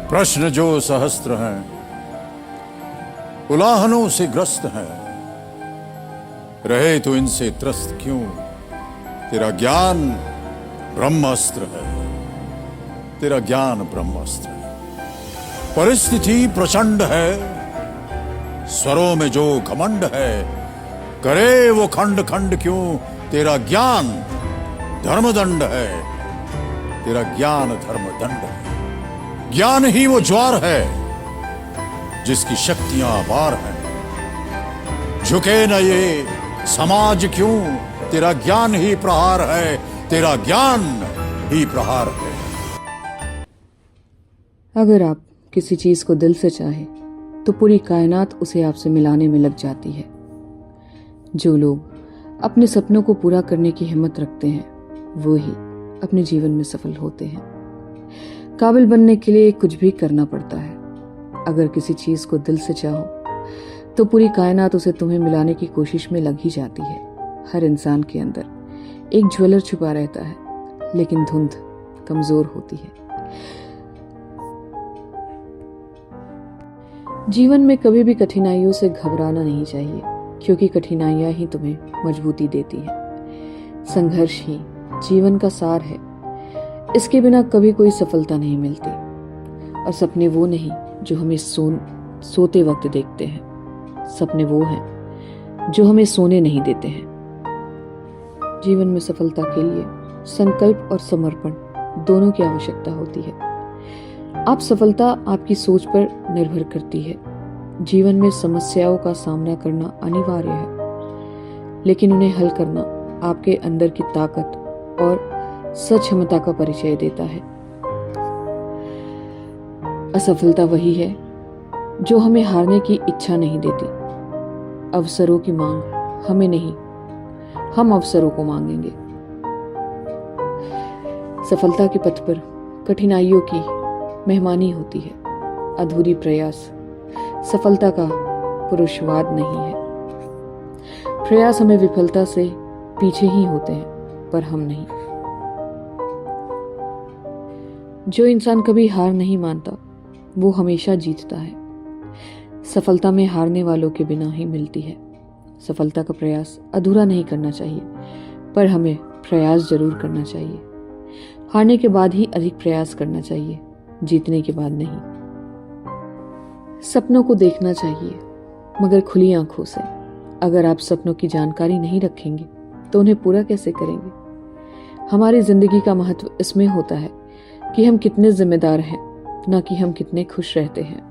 प्रश्न जो सहस्त्र हैं, उलाहनों से ग्रस्त हैं, रहे तो इनसे त्रस्त क्यों? तेरा ज्ञान ब्रह्मास्त्र है, तेरा ज्ञान ब्रह्मास्त्र है। परिस्थिति प्रचंड है, स्वरों में जो घमंड है, करे वो खंड खंड क्यों? तेरा ज्ञान धर्मदंड है, तेरा ज्ञान धर्मदंड है। ज्ञान ही वो ज्वार है जिसकी शक्तियां अपार हैं। झुके न ये समाज क्यों? तेरा ज्ञान ही प्रहार है, तेरा ज्ञान ही प्रहार है। अगर आप किसी चीज को दिल से चाहें तो पूरी कायनात उसे आपसे मिलाने में लग जाती है। जो लोग अपने सपनों को पूरा करने की हिम्मत रखते हैं वो ही अपने जीवन में सफल होते हैं। काबिल बनने के लिए कुछ भी करना पड़ता है। अगर किसी चीज को दिल से चाहो तो पूरी कायनात उसे तुम्हें मिलाने की कोशिश में लग ही जाती है। हर इंसान के अंदर एक ज्वेलर छुपा रहता है, लेकिन धुंध कमजोर होती है। जीवन में कभी भी कठिनाइयों से घबराना नहीं चाहिए, क्योंकि कठिनाइयां ही तुम्हें मजबूती देती हैं। संघर्ष ही जीवन का सार है। इसके बिना कभी कोई सफलता नहीं मिलती। और सपने वो नहीं जो हमें सोते वक्त देखते हैं, सपने वो हैं जो हमें सोने नहीं देते हैं। जीवन में सफलता के लिए संकल्प और समर्पण दोनों की आवश्यकता होती है। आप सफलता आपकी सोच पर निर्भर करती है। जीवन में समस्याओं का सामना करना अनिवार्य है, लेकिन उन्हें हल करना आपके अंदर की ताकत और सक्षमता का परिचय देता है। असफलता वही है जो हमें हारने की इच्छा नहीं देती। अवसरों की मांग हमें नहीं, हम अवसरों को मांगेंगे। सफलता के पथ पर कठिनाइयों की मेहमानी होती है। अधूरी प्रयास सफलता का पुरुषवाद नहीं है। प्रयास हमें विफलता से पीछे ही होते हैं, पर हम नहीं। जो इंसान कभी हार नहीं मानता वो हमेशा जीतता है। सफलता में हारने वालों के बिना ही मिलती है। सफलता का प्रयास अधूरा नहीं करना चाहिए, पर हमें प्रयास जरूर करना चाहिए। हारने के बाद ही अधिक प्रयास करना चाहिए, जीतने के बाद नहीं। सपनों को देखना चाहिए, मगर खुली आंखों से। अगर आप सपनों की जानकारी नहीं रखेंगे तो उन्हें पूरा कैसे करेंगे? हमारी जिंदगी का महत्व इसमें होता है कि हम कितने जिम्मेदार हैं, ना कि हम कितने खुश रहते हैं।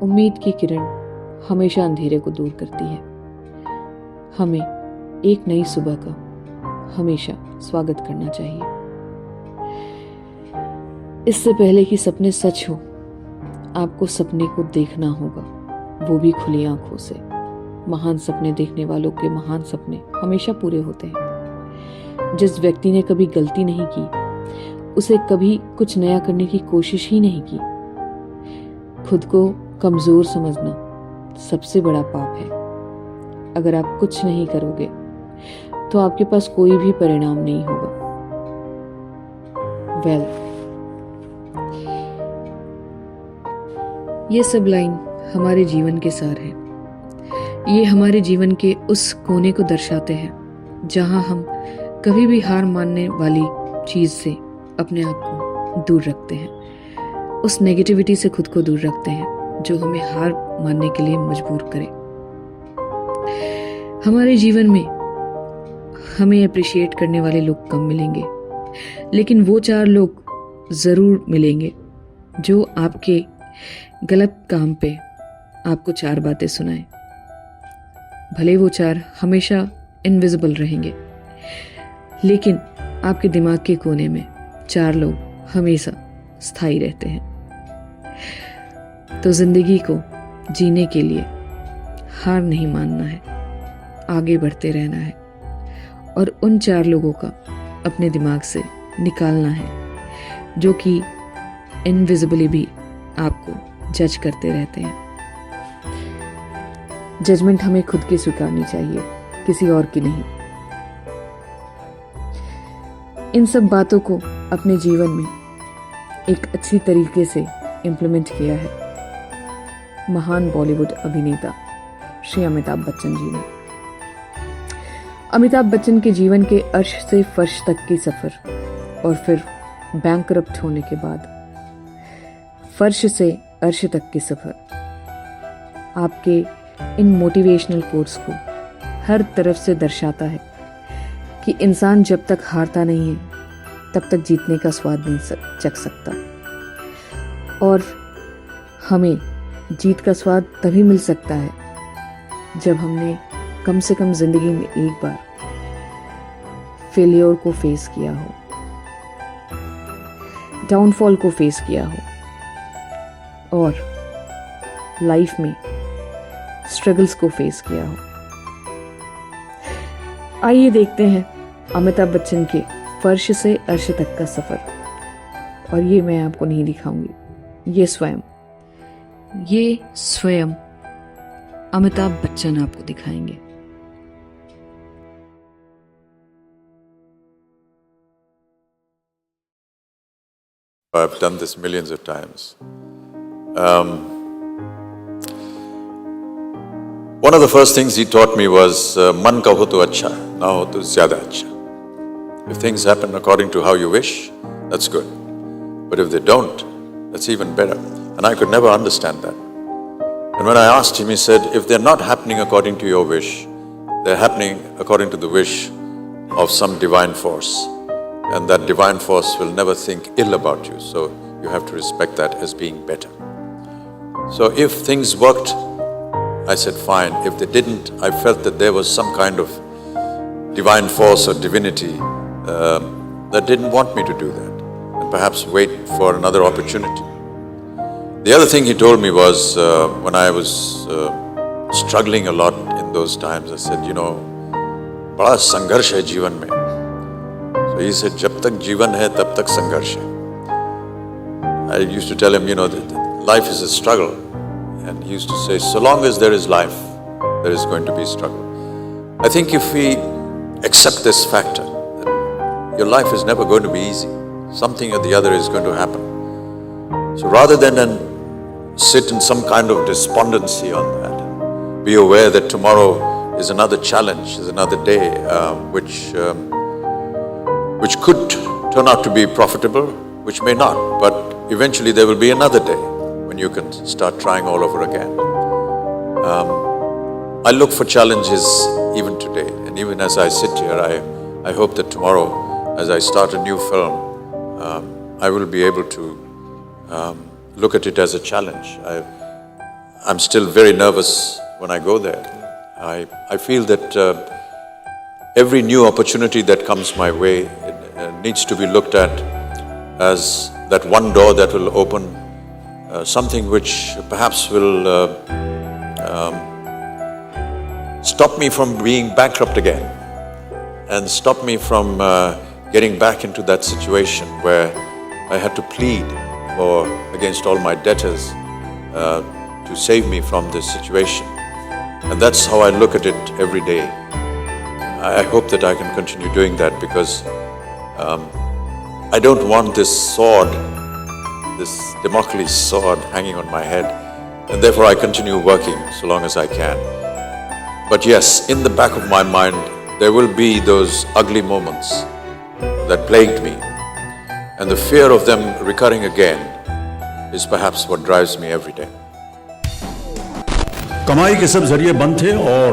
उम्मीद की किरण हमेशा अंधेरे को दूर करती है। हमें एक नई सुबह का हमेशा स्वागत करना चाहिए। इससे पहले कि सपने सच हो, आपको सपने को देखना होगा, वो भी खुली आंखों से। महान सपने देखने वालों के महान सपने हमेशा पूरे होते हैं। जिस व्यक्ति ने कभी गलती नहीं की, उसे कभी कुछ नया करने की कोशिश ही नहीं की। खुद को कमजोर समझना सबसे बड़ा पाप है। अगर आप कुछ नहीं करोगे तो आपके पास कोई भी परिणाम नहीं होगा। ये सब लाइन हमारे जीवन के सार है। ये हमारे जीवन के उस कोने को दर्शाते हैं जहां हम कभी भी हार मानने वाली चीज से अपने आप को दूर रखते हैं। उस नेगेटिविटी से खुद को दूर रखते हैं जो हमें हार मानने के लिए मजबूर करे। हमारे जीवन में हमें अप्रिशिएट करने वाले लोग कम मिलेंगे, लेकिन वो 4 लोग जरूर मिलेंगे जो आपके गलत काम पे आपको 4 बातें सुनाएं। भले वो 4 हमेशा इनविजिबल रहेंगे, लेकिन आपके दिमाग के कोने में 4 लोग हमेशा स्थायी रहते हैं। तो जिंदगी को जीने के लिए हार नहीं मानना है, आगे बढ़ते रहना है और उन 4 लोगों का अपने दिमाग से निकालना है जो कि इनविजिबली भी आपको जज करते रहते हैं। जजमेंट हमें खुद की स्वीकारनी चाहिए, किसी और की नहीं। इन सब बातों को अपने जीवन में एक अच्छी तरीके से इम्प्लीमेंट किया है महान बॉलीवुड अभिनेता श्री अमिताभ बच्चन जी ने। अमिताभ बच्चन के जीवन के अर्श से फर्श तक की सफर और फिर बैंकरप्ट होने के बाद फर्श से अर्श तक की सफर आपके इन मोटिवेशनल कोट्स को हर तरफ से दर्शाता है कि इंसान जब तक हारता नहीं है तब तक जीतने का स्वाद नहीं चख सकता, और हमें जीत का स्वाद तभी मिल सकता है जब हमने कम से कम जिंदगी में एक बार फेलियर को फेस किया हो, डाउनफॉल को फेस किया हो और लाइफ में स्ट्रगल्स को फेस किया हो। आइए देखते हैं अमिताभ बच्चन के फर्श से अर्श तक का सफर, और ये मैं आपको नहीं दिखाऊंगी, ये स्वयं अमिताभ बच्चन आपको दिखाएंगे। I've done this millions of times. One of the first things he taught me was man ka ho to acha, na ho to zyada acha. If things happen according to how you wish, that's good. But if they don't, that's even better. And I could never understand that. And when I asked him, he said, if they're not happening according to your wish, they're happening according to the wish of some divine force. And that divine force will never think ill about you. So you have to respect that as being better. So if things worked, I said fine. If they didn't, I felt that there was some kind of divine force or divinity that didn't want me to do that, and perhaps wait for another opportunity. The other thing he told me was when I was struggling a lot in those times, I said, बड़ा संघर्ष है जीवन में. So he said, जब तक जीवन है तब तक संघर्ष है. I used to tell him, that life is a struggle. And he used to say, so long as there is life, there is going to be struggle. I think if we accept this factor, that your life is never going to be easy. Something or the other is going to happen. So rather than sit in some kind of despondency on that, be aware that tomorrow is another challenge, is another day which could turn out to be profitable, which may not, but eventually there will be another day when you can start trying all over again. I look for challenges even today, and even as I sit here, I hope that tomorrow, as I start a new film, I will be able to look at it as a challenge. I'm still very nervous when I go there. I feel that every new opportunity that comes my way needs to be looked at as that one door that will open something which perhaps will stop me from being bankrupt again, and stop me from getting back into that situation where I had to plead against all my debtors to save me from this situation. And that's how I look at it every day. I hope that I can continue doing that, because I don't want this sword, this Damocles sword hanging on my head, and therefore I continue working so long as I can. But yes, in the back of my mind, there will be those ugly moments that plagued me, and the fear of them recurring again is perhaps what drives me every day. कमाई के सब जरिए बंद थे और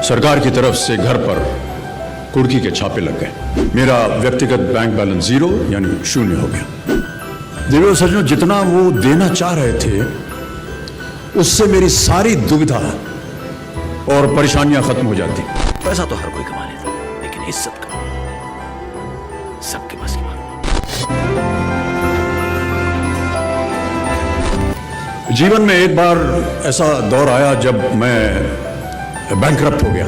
सरकार की तरफ से घर पर कुर्की के छापे लग गए। मेरा व्यक्तिगत बैंक बैलेंस जीरो यानी शून्य हो गया। देवर सज्जनों, जितना वो देना चाह रहे थे उससे मेरी सारी दुविधा और परेशानियां खत्म हो जाती। पैसा तो हर कोई कमा लेता, लेकिन इज्जत का सबके पास की बात। जीवन में एक बार ऐसा दौर आया जब मैं बैंकरप्ट हो गया,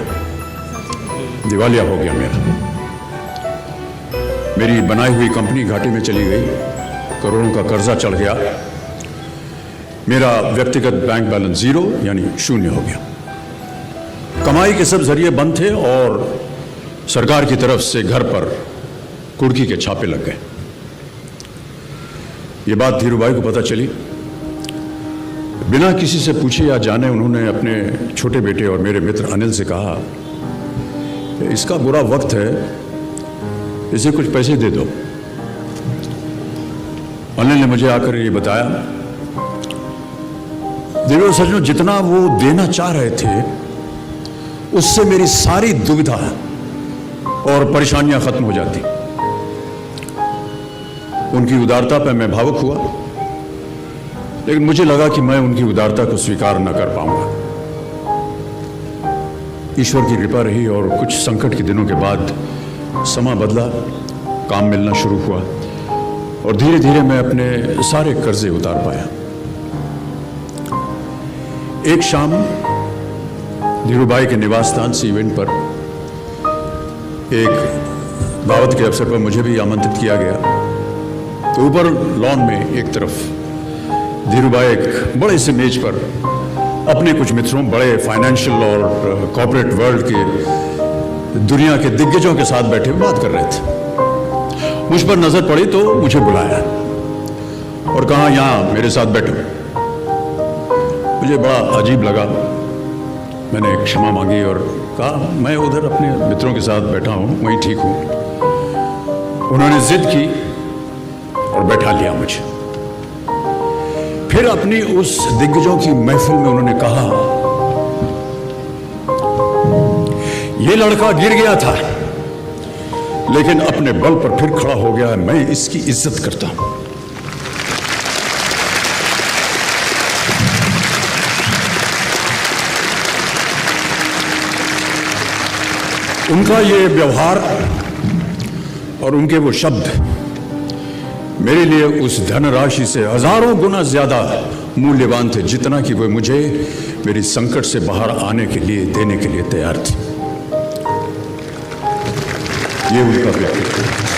दिवालिया हो गया मेरी बनाई हुई कंपनी घाटे में चली गई, करोड़ों का कर्जा चढ़ गया, मेरा व्यक्तिगत बैंक बैलेंस जीरो यानी शून्य हो गया। कमाई के सब जरिए बंद थे और सरकार की तरफ से घर पर कुर्की के छापे लग गए। ये बात धीरूभाई को पता चली। बिना किसी से पूछे या जाने उन्होंने अपने छोटे बेटे और मेरे मित्र अनिल से कहा, इसका बुरा वक्त है, इसे कुछ पैसे दे दो। अनिल ने मुझे आकर ये बताया, देवर सज्जनों, जितना वो देना चाह रहे थे उससे मेरी सारी दुविधा और परेशानियां खत्म हो जाती। उनकी उदारता पर मैं भावुक हुआ, लेकिन मुझे लगा कि मैं उनकी उदारता को स्वीकार न कर पाऊंगा। ईश्वर की कृपा रही और कुछ संकट के दिनों के बाद समा बदला, काम मिलना शुरू हुआ और धीरे धीरे मैं अपने सारे कर्जे उतार पाया। एक शाम धीरूभाई के निवास स्थान से इवेंट पर एक दावत के अवसर पर मुझे भी आमंत्रित किया गया। तो ऊपर लॉन में एक तरफ धीरूभाई एक बड़े से मेज पर अपने कुछ मित्रों, बड़े फाइनेंशियल और कॉर्पोरेट वर्ल्ड के दुनिया के दिग्गजों के साथ बैठे हुए बात कर रहे थे। मुझ पर नजर पड़ी तो मुझे बुलाया और कहा, यहां मेरे साथ बैठो। मुझे बड़ा अजीब लगा। मैंने क्षमा मांगी और कहा, मैं उधर अपने मित्रों के साथ बैठा हूं, वहीं ठीक हूं। उन्होंने जिद की और बैठा लिया मुझे। फिर अपनी उस दिग्गजों की महफिल में उन्होंने कहा, यह लड़का गिर गया था लेकिन अपने बल पर फिर खड़ा हो गया है, मैं इसकी इज्जत करता हूं। उनका ये व्यवहार और उनके वो शब्द मेरे लिए उस धनराशि से हजारों गुना ज्यादा मूल्यवान थे, जितना कि वे मुझे मेरी संकट से बाहर आने के लिए देने के लिए तैयार थे। ये उनका व्यक्तित्व।